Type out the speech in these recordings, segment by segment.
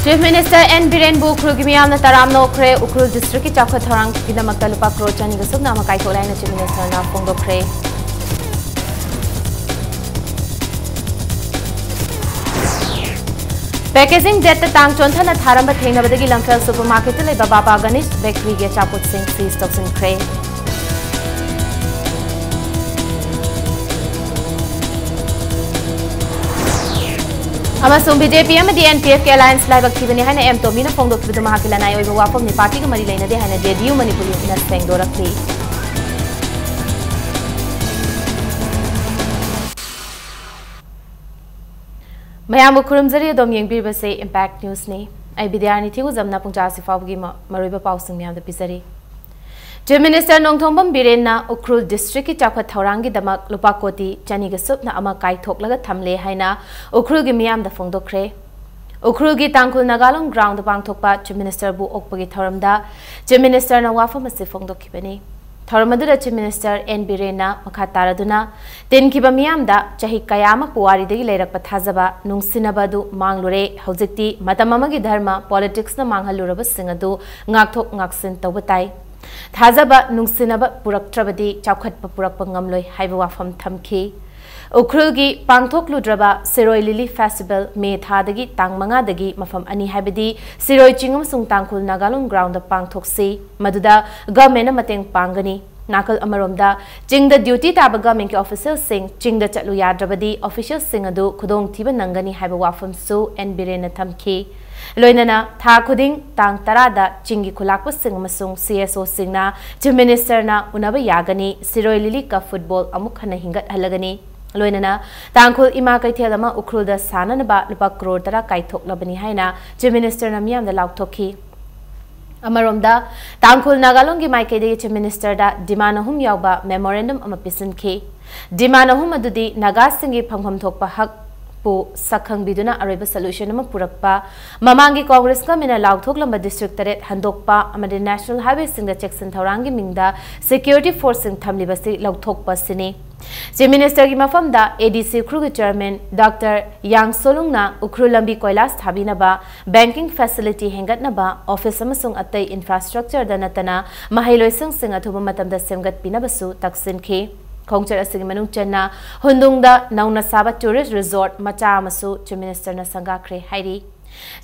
Chief Minister N. Biren Bu Ukrul Gimiam na taram no kre Ukrul District ki chakwa tharang kinamakta lupa crore chani gasuk na makai tholai na Chief Minister na pongdo kre. Packaging debt tang chonthana tharamba thengnabadagi Lamphel supermarket le Baba Ganesh bakery ge chaput sing seize toksin kre. Amasung BJP amadi NPF ke alliance live activity haina M Tomina phongdok bidu mahakilanai oiba wafam ni party ga mari laina de haina JDU Manipuri na sengdorakli. Mayam khurumjari adom yengbirba se impact news ni ai bidyani thigu jamna pungja sifawgi maroiba pausing myam da pisari. Chief Minister Nongthongbam Biren na Ukrul District ki chakwa thaurangi damak lupa koti chani ga sup na ama kai thoklaga thamle haina Ukrul gi miyam da phongdokre. Ukrul gi tangkul nagalong ground pang thokpa Chief Minister bu okpagi thoramda Chief Minister na wafam ase phongdokhibani. Thoramadu da Chief Minister N Biren na makha taraduna tenkiba miyam da chahi kayama puwari degi leirakpa thajaba nungsinaba du manglure haujikti matamama gi dharma politics na manghaluraba singadu ngakthok ngaksin tawbatai. Thajaba nungsinaba puraktrabadi chawkhatpa purakpa ngamloi haiba wafam thamki. Ukrul gi pangthok ludraba Siroi Lily Festival May thadagi tang manga dagi mafam ani haibadi Siroi chingam sung tangkul nagalung ground pangthok si maduda government mateng pangani. Nakal amaromda chingda duty taba government ki officials sing chingda chatlu yadrabadi officials sing adu khudong thiba nangani haiba wafam su N Biren thamki. Loinana tha khuding tang tarada chingi khulakpa sing masung CSO singna Chief Minister na unaba yagani Siroi Lily ka football amuk khana hingat halagani. Loinana tangkhul ima kaithedama Ukrul da sananaba lupa crore tara kaithoklabani haina Chief Minister na miyam da lauktokhi. Amaromda tangkhul nagalong gi maike de Chief Minister da dimanahum yawba memorandum ama pisinki. Dimanahum adudi naga singi phangpham thokpa hak Sakhang biduna areba solution ama purakpa mamangi Congress ka mina lauthok lamba district taret handokpa amade national highway sing da checkson thaurangi mingda security force sing thamlibasi lauthokpa sini. Chief Minister gi mafam da ADC Ukrul chairman Dr. Yang Solungna Ukrul lambi koilas thabinaba banking facility hengatnaba office amasung atai infrastructure da natana mahailoisang sing athuba matamda semgat pinabasu taksinki. Khongchar asigi manung channa hundungda nauna saba tourist resort macha amasu Chief Minister na sangakre hairi.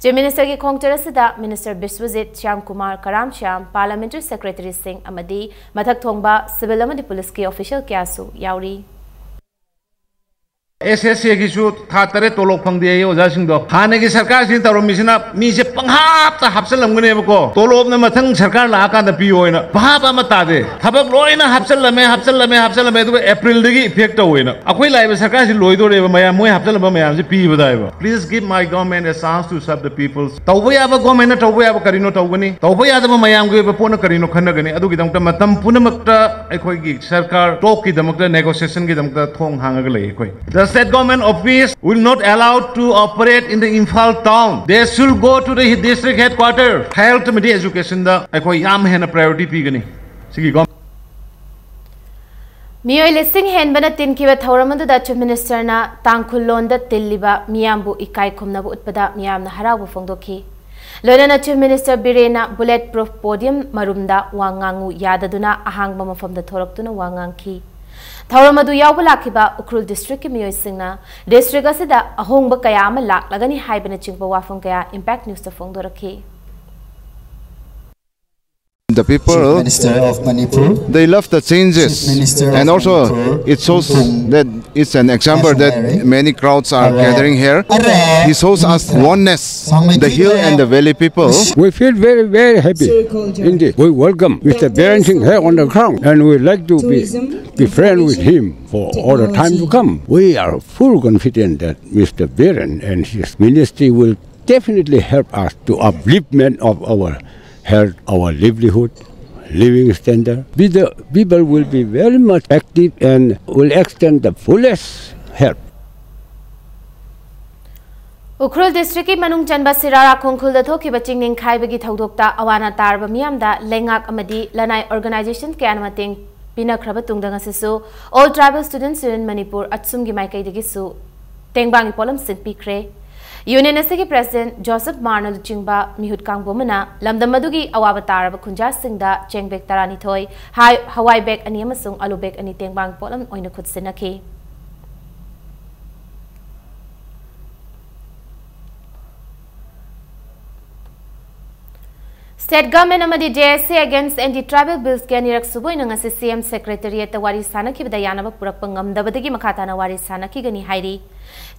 Chief Minister ki khongchar asida Minister Biswajit Shyam Kumar Karam Shyam Parliamentary Secretary Singh amadi mathak thongba civil amadi police ki official kyasu yauri. SSC की जो थातरे तोलोक फंग दिया ये वजह सिंह दो हाने की सरकार सिंह तरों मिसना मीसे पंगाप ता हफ्सल लम्गने बको तोलोक ने मथंग सरकार लाका न पियो है ना बाप आम तादे थबक लोई ना हफ्सल लमे तो अप्रैल दिगी इफेक्ट हुए ना अकोई लाइव सरकार से लोई दो रे मया मुझे हफ्सल लमे मया से पी बताए बा please give my government a chance to serve the people तौबे आब गवर्नमेंट तौबे आब करिनो तौबनी तौबे आब मया को पोन करिनो खन्नगनी अदुगी दमक मतम पुनमक्ता अखोई की सरकार टॉक की दमक नेगोशिएशन की दमक थोंग हांगग लई अखोई The state government office will not allowed to operate in the Imphal town. They should go to the district headquarters. Health and education da akoi yam hena priority pigani. Sigi government. Miyoi listing hen bana tin kiwa thauramadu da Chief Minister na tangkhul lon da tilliba miyambu ikai khumna bu utpada miyam na haraw bu phongdokhi. Loinana Chief Minister Birena bulletproof podium marumda wangangu yadaduna ahangba mafam da thoraktuna wangangki. Thauramadu yawba lakhiba Ukrul district ki miyoi singna district asida ahongba kaya ama laklagani haibana chingpa wafam kaya impact news ta phongdorakhi. The people, of Manipur, they love the changes, and also it shows that it's an example that many crowds are gathering here. He shows us oneness, the hill and the valley people. We feel very, very happy. Indeed, we welcome Mr. Biren Singh here on the ground, and we like to be friends with him for all the time to come. We are full confident that Mr. Biren and his ministry will definitely help us to upliftment of our health, our livelihood, living standard. The people will be very much active and will extend the fullest help. Ukrul district ki manung chanba sirara khongkhul da thoki baching ning khai bagi thaudokta awana tarba miyam da lengak amadi lanai organization ke anmateng pina khraba tungdanga sisu all tribal students in Manipur atsum gi maikai dagi su tengbang polam sin pikre union असिगी president Joseph मार्ना लुचिंगबा मिहुत कांगबोमना लमदम अदुगी अवाबा तारब खुंजा सिंगदा चेंगबेक तारानिथोय हवाई बैग अनि अमसुंग आलू बैग अनि तेंगबांग पोलम ओइना खुदसिनखी State government amadi JSC against anti-tribal bills ke anirak suboi nang asi CM Secretariat wari sanaki bidayana ba purak pangam dabadagi makatana wari sanaki gani hairi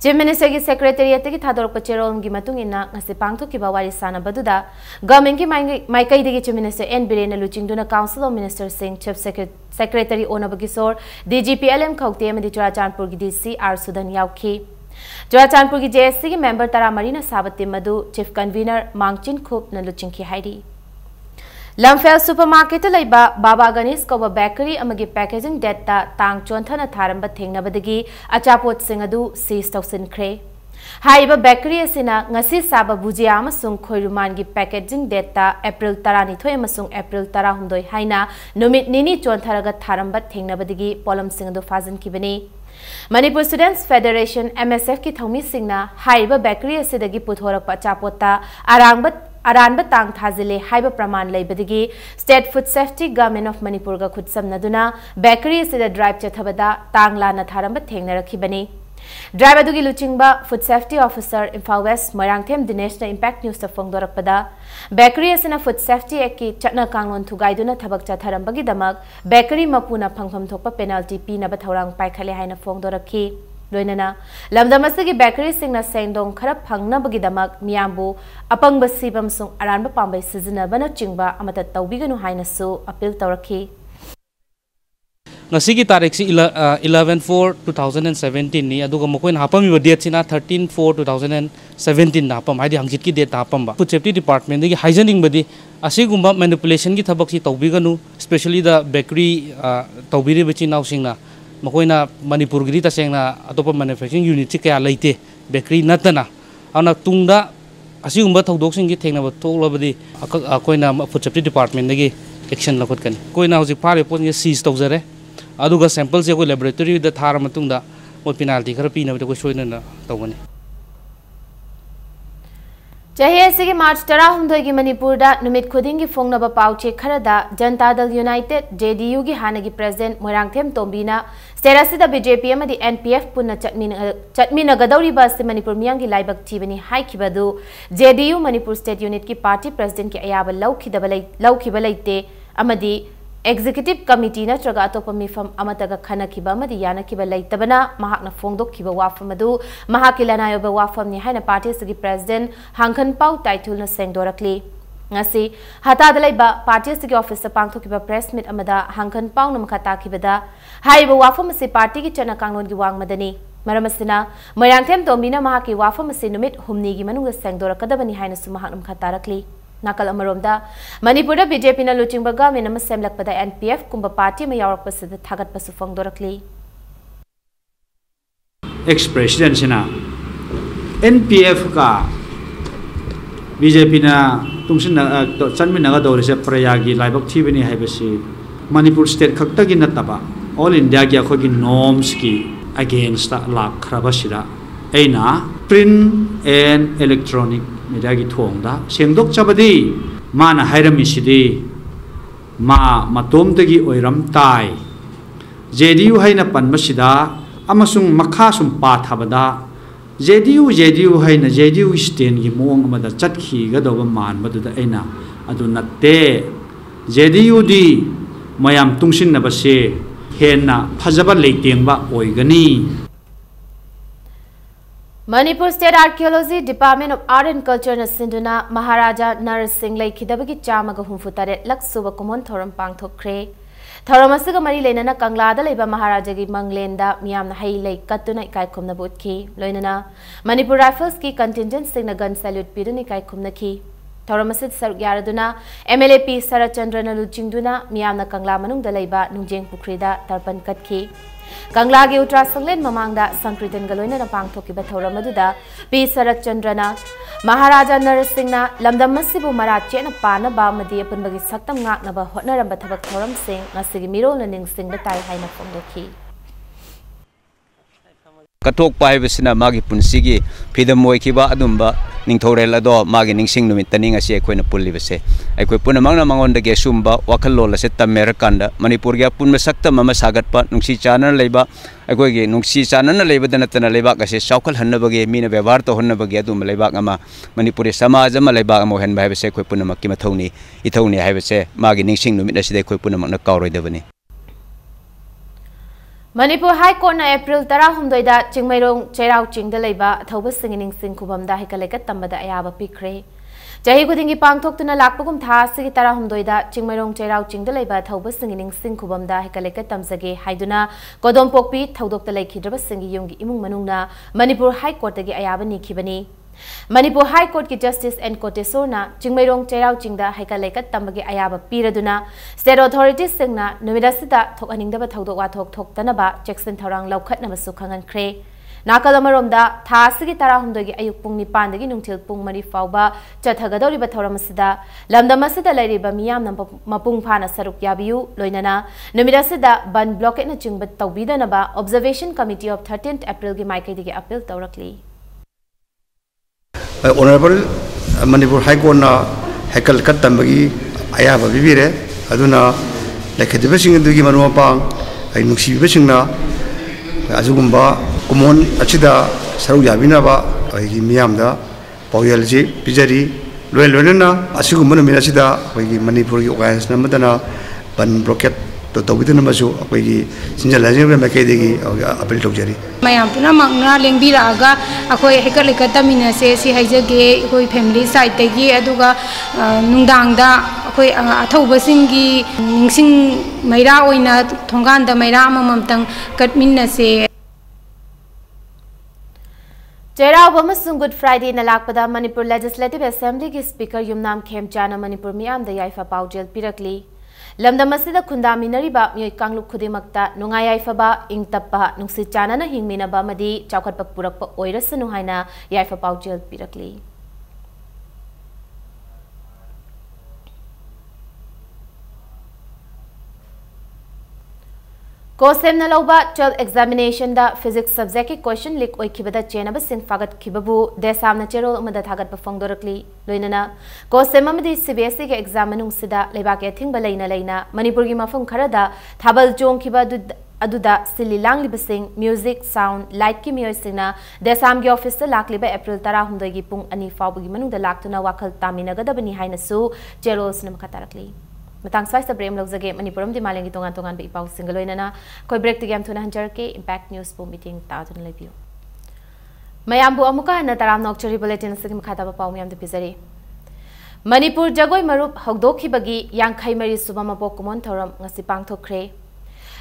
Chief Minister ki Secretariat ki thadorok pacherom gi matung ina ngasi pangthok ki ba wari sana baduda government ki maikai digi Chief Minister N Birena Luchingduna Council of Ministers Singh Chief Secretary Onabagisor DGP LM Khawte amadi Churachandpur gi DC R Sudan yauki Churachandpur gi JSC ki member Tara Marina Sabati Madu Chief Convener Mangchin Khup na Luchingki hairi Lamfel supermarket laiba Baba Ganesh ko bakery amagi packaging data tang chontana tharamba thengnabadagi achapot singadu seize tausin khre haiba bakery asina ngasi saba bujia amasung khoiruman gi packaging data April 12 amasung April 16 haina numit nini chontharaga tharamba thengnabadagi polam singadu fazin kibani Manipur Students Federation MSF ki thomi singna haiba bakery asidagi puthorapa achapota Aranba tang thazile haiba praman laibadigi State Food Safety Government of Manipur ga khudsamnaduna bakery sida drive chathabada tangla na tharamba thengnarakibani drive adugi luchingba Food Safety Officer Imphal West Moirangthem Dinesh na Impact News ta phongdorakpada bakery asina Food Safety Act ki chatna kanglon thugaiduna thabak chatharambagi damak bakery mapuna phangpham thokpa penalty pi na ba thorang paikhale haina phongdorakhi Loinana, Lamdamasagi bakery sing na sendong kharap phangna bagi damak miyambu apang basibam sung aranba pambai sizina bana chingba amata taubiganu haina su appeal tawrakhi. Ngasigi tarik si 11/4/2017 ni aduga mokoin hapam iba date sina 13/4/2017 na hapam haidi hangjit ki date hapam ba. Food Safety Department degi hygienic badi asigumba manipulation ki thabak si taubiganu especially the bakery taubiri bachi naw singna Makoina Manipur giri tasengna atopa manufacturing unit chi kaya laite bakery natana ana tungda asiumba thodok singi thengna ba tholabadi akoina Food Safety Department dagi action lakhot kan koina hojik phare pon ge seize tawjare aduga samples je ko laboratory da thar matungda mo penalty khara pina ba ko soina na tawani Chahiasi ki March 12 ki Manipur da numit khuding ki phongnaba pauche kharada Janata Dal United JDU ki hanagi president Moirangthem Tombina Serasida BJP amadi NPF punna chatmina gadauri bas Manipur miyang ki laibak thibani haikibadu JDU Manipur State Unit ki party president ki ayaba laukhibalai amadi Executive Committee na traga atopa mifam amataga khana kiba amadi yana kiba laitabana mahakna phongdok kiba wafam adu mahakila nayoba wafam ni haina party sigi president Hangkhan Pau title na sengdorakli ngasi hata dalaiba party sigi office pangtho kiba press meet amada Hangkhan Pau na makata kibada haiba wafam si party ki chana kanglon gi wang madani maramasina Moirangthem Tombina mahaki wafam si numit humni gi manunga sengdorakadabani haina su mahakna makatarakli Nakal amaromda Manipur da BJP na luching baga me nama semlakpada NPF kumba party ma yawrak pasida thagat pasu phongdorakli ex-president sina NPF ka BJP na tungsin na chanmi naga dawri se prayagi laibak thibani haibasi Manipur state khaktagi nataba all India gi akhogi norms ki against the lak khrabasira aina print and electronic media gi thongda sengdok chabadi mana hairami sidi ma matom tagi oiram tai JDU haina panmasida amasung makha sum pa thabada JDU haina JDU stand gi mong amada chatkhi ga doba man maduda aina adu natte JDU di mayam tungsin na base henna phajaba leitengba oigani Manipur State Archaeology Department of Art and Culture na sinduna Maharaja Narsingh laikhidabagi chamaga humfutare laksuba kumon thoram pangthokre thoram asiga mari leinana Kanglada leiba Maharaja gi manglenda miyamna hai lei katuna ikai khumna botki loinana Manipur Rifles ki contingent singna gun salute piduni ikai khumna ki thoram asid saruk yaraduna MLAP Sarachandra na luchingduna miyamna Kangla manungda leiba nungjeng pukrida tarpan katki Kangla gi Utra Sanglen mamangda Sankritan galoina na pangthokiba thoram aduda P Sarachandrana Maharaja Narsingna lamdam masibu marache na pana ba madi apunbagi saktam ngakna ba hotnaramba thabak thoram sing ngasigi mirol na ningsing batai haina phongdokhi Katok pa haibasina magi punsigi phidam moikiba adumba ningthorel ado magi ningsing numit taning asi akoina pullibase akoi punamangna mangon dage sumba wakal lola se tamera kanda Manipur ga punma sakta mama sagatpa nungsi chana leiba akoi ge nungsi chana na leiba danatana leiba ga se saukal hannabage mina ବ୍ୟବହାର to honnabage adum leiba ama Manipuri samaj ama leiba amo hen haibase akoi punamakki mathoni ithoni haibase magi ningsing numit aside akoi punamakna kauroidabani Manipur High Court na April 10 da Chingmairong Cherau Chingda leiba thauba singining sing khubamda hikaleka tambada ayaba pikre jahi khudingi pangthoktuna lakpagum tha sigi 10 da Chingmairong Cherau Chingda leiba thauba singining sing khubamda hikaleka tamsage haiduna kodom pokpi thaudokta leikhidraba singi yumgi imung manungna Manipur High Court gi ayaba nikhibani Manipur High Court ki Justice and Kotesona Chingmairong Cherau Chingda haikaleka tambagi ayaba piraduna state authorities singna numidasida thokaningdaba thaudok wa thoktanaba Jackson Tharang laukhatna masu khangan khre nakalamaromda tha sigi 10 gi ayuk pung 9 dagi nungthil pung 3 fauba chathagadoriba thoramasida lamdamasida lairiba miyam mapung phana saruk yabiu loinana numidasida ban blockade na chingba tawbidanaba observation committee of 13th April gi maikai digi appeal tawrakli Honorable Manipur High Court na Hekal Katambagi Ayaba Bibire, Aduna, like the Vishing in the Gimanopang, I Nuxi Vishingna, Azugumba, Kumon, Achida, Saruya Vinaba, Miamda, Poyalji, Pijari, Luelena, Asugumana Minasida, Manipuri, Ogans, Namadana, Ban Brocket, to within a masu, Sinjalazi, Makedi, Apple Togeri. Mayam puna magna lengbiraga akoi hekalika mina se si haijage akoi family side tagi aduga nungdangda akoi athaubasingi ningsing maira oina thonganda maira amamamtang katminna se Cherau Bamasung Good Friday na lakpada Manipur Legislative Assembly ki Speaker Yumnam Khem Chana Manipur miyam da yaifa paujel pirakli lamdamasida khundaminariba myoi kangluk khudimakta nungayai faba ingtappa nungsi chanana hingminaba madi chaukhatpa purakpa oirasanu haina yaifa paujel pirakli Kosem na lauba 12 examination da physics subject ki question leak oikibada chenaba sing fagat kibabu desamna cherol amada thagat pa fongdorakli loinana Kosem amadi CBSE ke examinung sida leba ke thing balaina leina Manipur gi mafum kharada thabal jong kiba aduda sililang libasing music sound light ki miyoi singna desam gi office ta lakliba April 10 gi pung ani fawbu gi manung da laktuna wakhal taminaga dabani haina su cherol sinam khatarakli Matang Spice Brem Logzage Manipuram di Malangi Tongan Tongan Bi Pau Singaloinana Koi break the game to Hanjarke Impact News po meeting Thousand Review Mayambu Amuka na Taram Nokchari Bulletin Sigim Khataba Pau Miam de Pizari Manipur Jagoi Marup Hogdoki Bagi Yang Kaimari Subama Pokumon Thoram Ngasi Pangtho Kre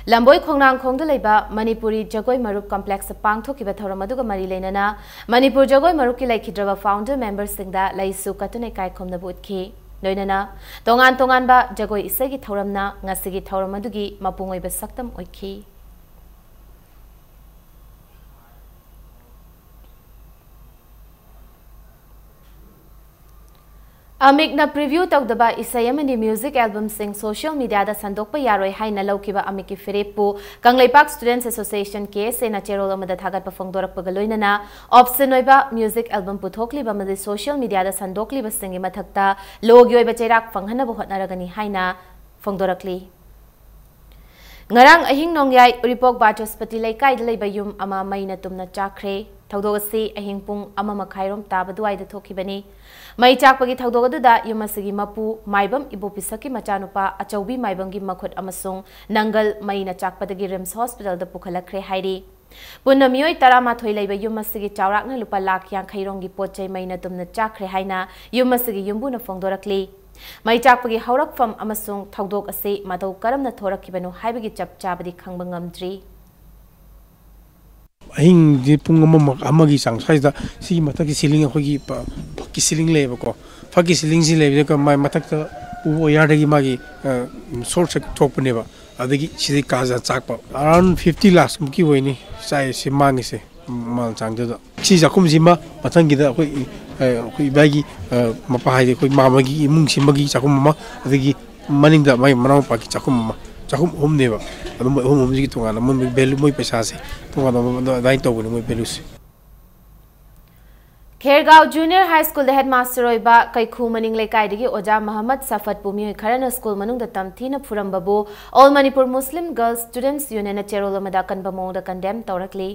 Lamboi Kongnang Kongdu Leba Manipuri Jagoi Marup Complex Pangtho Kiba Thoramaduga Mari Lenana Manipur Jagoi Maruki Laikidrava founder members Singda Laisu Katune Kai Komna Budki Loinana, tongan ba jagoi isagi thauramna ngasigi thauram mapungoi ba saktam oiki. Amigna preview tawdaba isayamani music album sing social media da sandokpa yaroi haina laukiba amiki firepu Kanglaipak Students Association case na cherol amada thagat pa fongdorak pagaloinana option oiba music album puthokli ba madi social media da sandokli ba singi mathakta logi oiba cherak fanghana bo hotnaragani haina fongdorakli Ngarang ahing nongyai Uripok Bachospati Laikai Laiba yum ama maina tumna chakre Tawdogasi ahing pung ama makhairom taba duai da thokibani Mai chakpagi thawdogaduda yumasigi mapu maibam ibopisaki machanupa achaubi maibamgi makhut amasung nangal maina chakpadagi Rims Hospital da pukhalakre hairi Punna miyoi taramathoi laiba yumasigi chawrakna lupa lakh yankairongi pochai maina tumna chakre haina yumasigi yumbuna fongdorakli Mai chakpagi haurakfam amasung thawdog ase matau karamna thorakibanu haibagi chap chabadi khangba ngamdri Ahing di pung amagi sang saida si mataki siling akogi paki siling leba ko paki siling si leba ko mai matak u yardagi magi source thokpane ba adagi sidi kaza chakpa around 50 lakhs muki hoini sai se mangi se mal changda si jakum jima matangi da koi bagi mapa haide koi mamagi imung simagi chakum ma adagi maning da mai manau paki chakum ma chahum humneba adum hum ji tungana mon value moi paisa se tungana dai to buni moi value se Khergaon Junior High School the headmaster oiba kaikhu maning lekai digi oja Muhammad Safat Pumi kharana school manung da tamthina phuram babu All Manipur Muslim Girls Students Union na cherol amada kanba mong da condemn tawrakli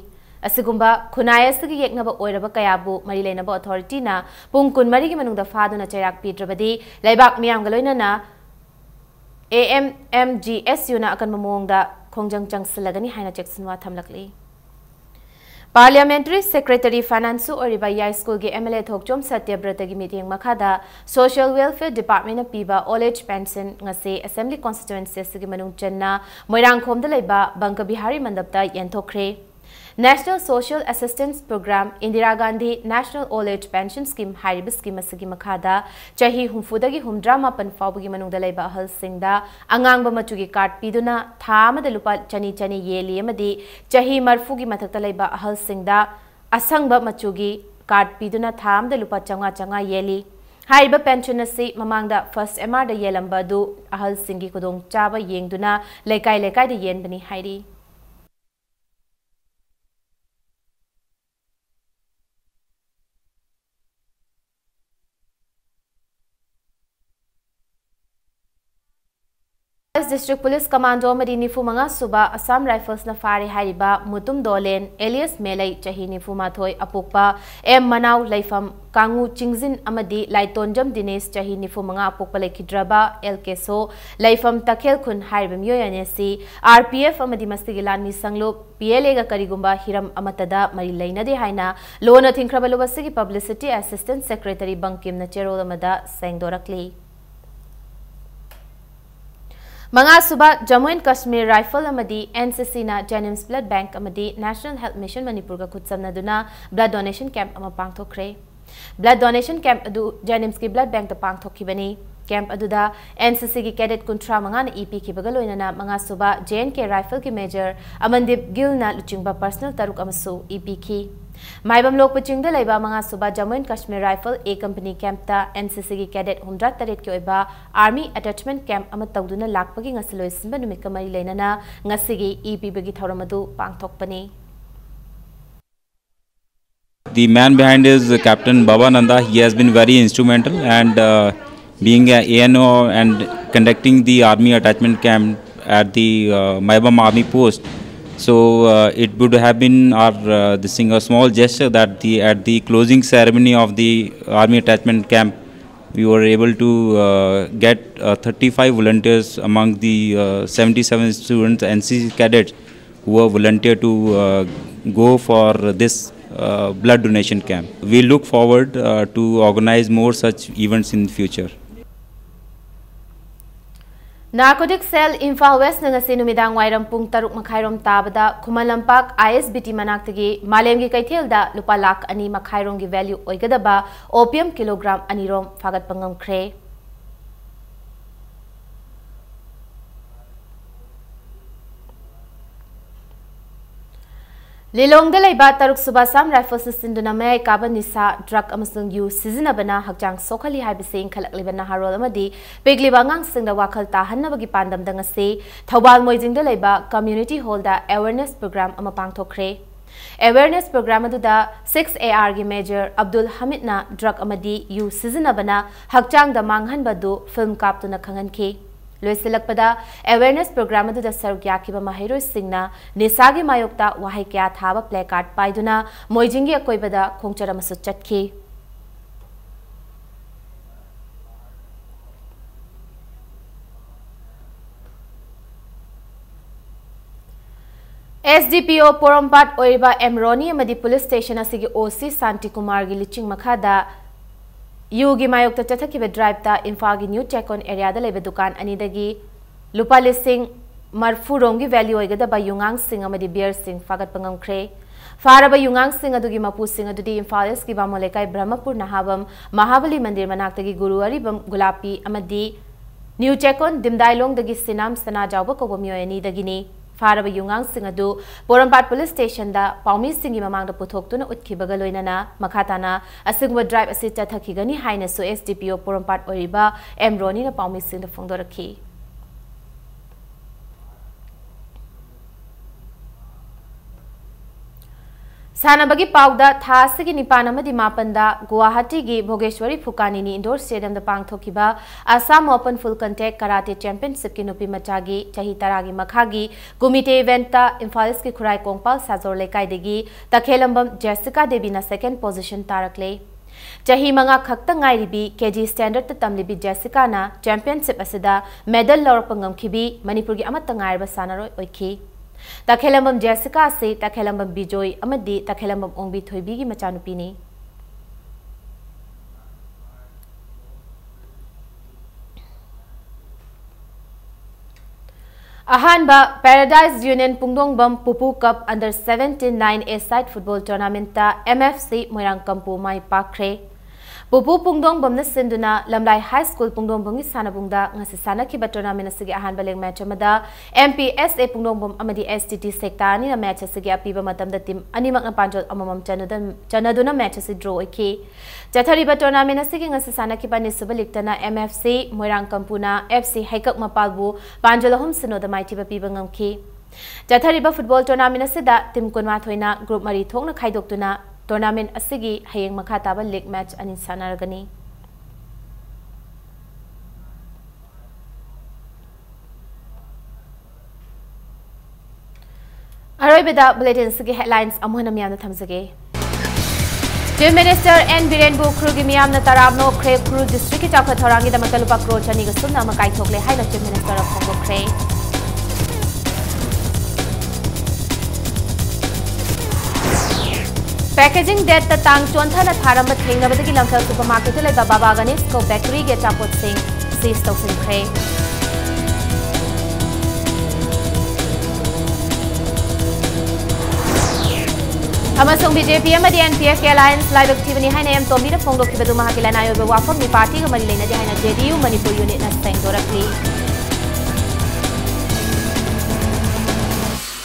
asigumba khunai asigi yeknaba oiraba kayabu mari leinaba authority na pung kun mari gi manung da faduna chairak pitrabadi laibak miyam galoina na AMMGSU na akan mong da khongjang changsilagani haina cheksinwa thamlakli Parliamentary Secretary Finance Oriba Yai School ge MLA Thokchom Satyabrata gi meeting makhada Social Welfare Department of Piba Old Age Pension ngase Assembly Constituency gi manung chenna Moirang khom da leiba Bangka Bihari mandapta yenthokre National Social Assistance Program Indira Gandhi National Old Age Pension Scheme Harib scheme asigi makhada chahi humfudagi humdrama pan fawgi manung da leiba hal singda angangba machugi card piduna thama da lupa chani chani yeli amadi chahi marfugi mathakta leiba hal singda asangba machugi card piduna tham da lupa changa changa yeli Hariba pension asi mamangda first MR da yelamba du ahal singi kudong chaba yengduna lekai lekai da yen bani hairi District Police Commando Madini Fumanga Suba Assam Rifles na Fari Hariba Mutum Dolen Elias Melai Chahini Fumathoi Apukpa M Manau Laifam Kangu Chingzin Amadi Laitonjam Dines Chahini Fumanga Apukpa Lekidraba El Keso Laifam Takel Kun Haribam Yoyanesi RPF Amadi Mastigilan Nisanglo PLA ga Karigumba Hiram Amatada Marilaina de Haina Lona Tinkrabalubasigi Publicity Assistant Secretary Bankim Nachero Amada Sangdorakli Manga Suba Jammu and Kashmir Rifle Amadi NCC na Jenims Blood Bank Amadi National Health Mission Manipur ga khutsamna duna blood donation camp ama pangthokre blood donation camp adu Jenims ki blood bank ta pangthokhibani camp aduda NCC ki cadet kuntra manga na EP ki bagaloina na manga suba JNK Rifle ki major Amandip Gill na luchingba personal taruk amasu EP ki Maibam lok pachingda leiba manga suba Jammu and Kashmir Rifle A Company camp ta NCC ki cadet 108 ki oiba Army Attachment Camp ama tawduna lakpagi ngasiloi sinba numit kamari leinana ngasigi EP bagi thauramadu pangthokpani The man behind is Captain Baba Nanda. He has been very instrumental and being an ANO and conducting the Army Attachment Camp at the Maibam Army Post. So it would have been our a small gesture that at the closing ceremony of the Army Attachment Camp, we were able to get 35 volunteers among the 77 students NCC cadets who were volunteered to go for this blood donation camp. We look forward to organize more such events in the future. Narcotic Cell Imphal West ngasi numidang wairam pung taruk makhairom tabada Kumalampak ISBT manaktagi malemgi kaithelda lupa lakh ani makhairom gi value oigadaba opium kilogram anirom fagat pangam khre Lilong da leiba taruk subasam rifles sinduna mai kaba nisa drug amasung yu sizinabana hakjang sokhali haibising khalaklibana harol amadi pegliba ngang singda wakhal tahanabagi pandam dangase Thobal Moijing da leiba community hall da awareness program ama pangthokre awareness program aduda 6AR gi major Abdul Hamid na drug amadi yu sizinabana hakjang da manghan badu film kaptuna khanganke Loisilakpada awareness program adu da sarugya kiba mahiro singna nisagi mayokta wahai kya thaba placard paiduna moijingi akoibada khongchara masu chatki SDPO Porompat oiba Emroni amadi police station asigi OC Santi Kumar gi liching makhada Yugi Mayok Tataki drive ta Infagi New Chekon area the Lebe Dukan Anidagi Lupa Listing Marfurongi value Egada by Yungang Sing Amadi Beer Sing Fagat Pangam Kre Fara by Yungang Sing Adugi Mapu Sing Adudi Infalis Kibamolekai Brahmapur Nahabam Mahabali Mandir Manaktagi Guru Aribam Gulapi Amadi New Chekon Dimdailong Dagi Sinam Sana Jawba Kobomio Ani Dagini Faraba Yungang Singadu, Porompat Police Station da Paumi Singi Mamang da Putoktuna Utkibagaloinana, Makatana, a Singwa drive Asita Takigani Highness so SDPO Porompat Oriba, Emroni na Paumi Sing the Fondoraki. सानबगी पाउदा थासगी निपान अमदि मापनदा गुवाहाटी गी भोगेश्वरी फुकानीनी indoor stadium द पांगथोकिबा Assam open full contact karate championship की नुपी मचागी चही तरागी मखागी गुमिटे इवेंट इम्फाल की खुराई कोंगपाल साजोर लेकाइदगी तखेलंबम जेसिका देवीना सेकेंड पोजीशन तारकले चही मंगा खक्ता ngairibi केजी स्टैंडर्ड तमलिबी जेसिका ना चैंपियनशिप असिदा मेडल लौरपंगमखिबी मणिपुर की अमत ngairba सानरोय ओइखी तखेलंबम जेसिका से तखेलंबम बिजोय अमदी तखेलंबम ओंबी थोइबी की मचानुपीनी अहानबा paradise union Pungdongbam Pupu cup under 17 9 side football tournament MFC Moirang Kampu माई पाखरे पुपू पुंगदोंगबम सिंधुना लमलाई हाई स्कूल पुंगदोंगबम की सानाबुंगदा ngasi sanakhiba tournament asigi ahanba leg match amada MPSA पुंगदोंगबम amadi STT sekta ani na match asigi apiba matamda team animakna panjol amamam chanaduna match asi draw oiki chathariba tournament asigi ngasi sanakhiba ni subaliktana MFC moirang kampuna FC haikak mapalbu panjol ahum sinoda maitiba piba ngamki chathariba football tournament asida team kunma thoina group mari thokna khaidoktuna tournament asigi hayeng makha taba league match ani sanaragani aroibeda bulletin sigi headlines amhona miyamna thamjage Chief Minister N Birenbu Krugi miyamna tarabno kre Kru district ki chakha thorangi da makalupa crore chani ga sunna makai thokle haina Chief Minister of Congo kre Packaging debt the tang chonta na tharam but thing nabadagi lamthal supermarket le baba ganis ko bakery ge chapot sing sees to sing kre amasung BJP amadi NPF alliance live activity haina em tombi da phongdok ki bedu mahakilana yo be wafam ni party ga mari lena haina JDU Manipur unit na seng dorakli